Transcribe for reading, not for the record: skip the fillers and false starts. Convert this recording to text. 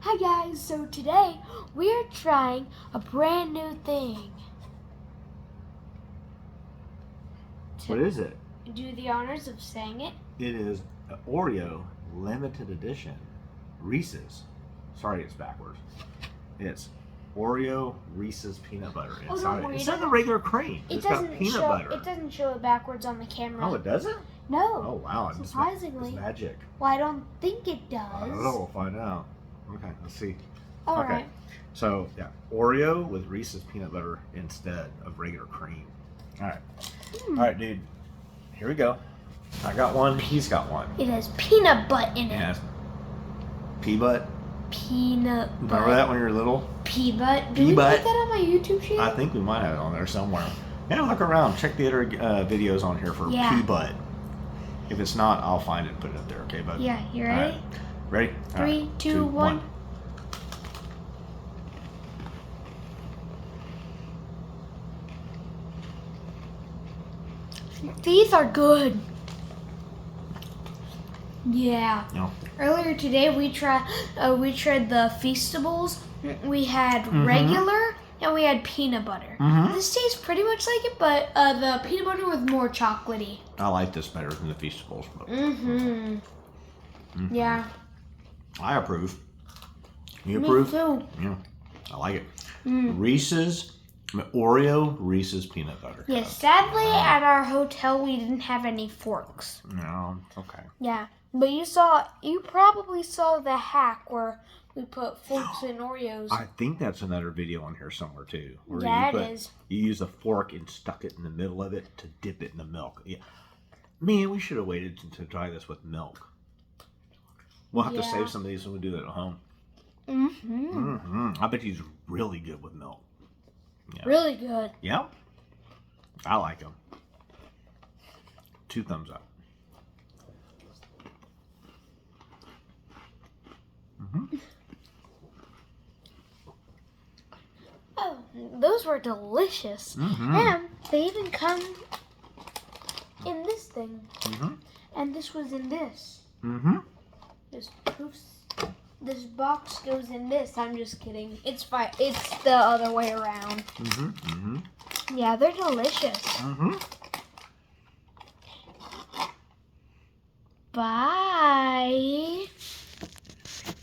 Hi guys, so today we're trying a brand new thing. What is it? Do the honors of saying it. It is an Oreo limited edition Reese's. Sorry, it's backwards. It's Oreo Reese's peanut butter Oh, inside. don't worry, It's not the regular cream. It's got peanut butter. It doesn't show it backwards on the camera. Oh, it doesn't? No. Oh, wow. Surprisingly. It's magic. Well, I don't think it does. I don't know. We'll find out. Okay, let's see. All okay. right. So, yeah, Oreo with Reese's peanut butter instead of regular cream. All right. All right, dude. Here we go. I got one. He's got one. It has peanut butter in it. Yeah. Pea-butt. Peanut butter. Remember that when you were little? Pea-butt. Do we put that on my YouTube channel? I think we might have it on there somewhere. Yeah, look around. Check the other videos on here for Pea-butt. If it's not, I'll find it and put it up there. Okay, bud? Yeah, you ready? Right. Ready? 3, 2, 1. These are good. Yeah. No. Earlier today we tried the Feastables. We had regular and we had peanut butter. This tastes pretty much like it, but the peanut butter was more chocolatey. I like this better than the Feastables. Yeah. I approve. You Me approve? too. Yeah. I like it. Reese's Oreo Reese's peanut butter. Yeah, sadly at our hotel we didn't have any forks. No, okay. Yeah, but you probably saw the hack where we put forks in Oreos. I think that's another video on here somewhere too. Where Yeah, it is. You use a fork and stuck it in the middle of it to dip it in the milk. Yeah. Man, we should have waited to try this with milk. We'll have to save some of these when we do that at home. I bet he's really good with milk. Yeah. Really good. Yeah. I like them. 2 thumbs up. Oh, those were delicious. And they even come in this thing. And this was in this. This box goes in this. I'm just kidding. It's fine. It's the other way around. Yeah, they're delicious. Bye.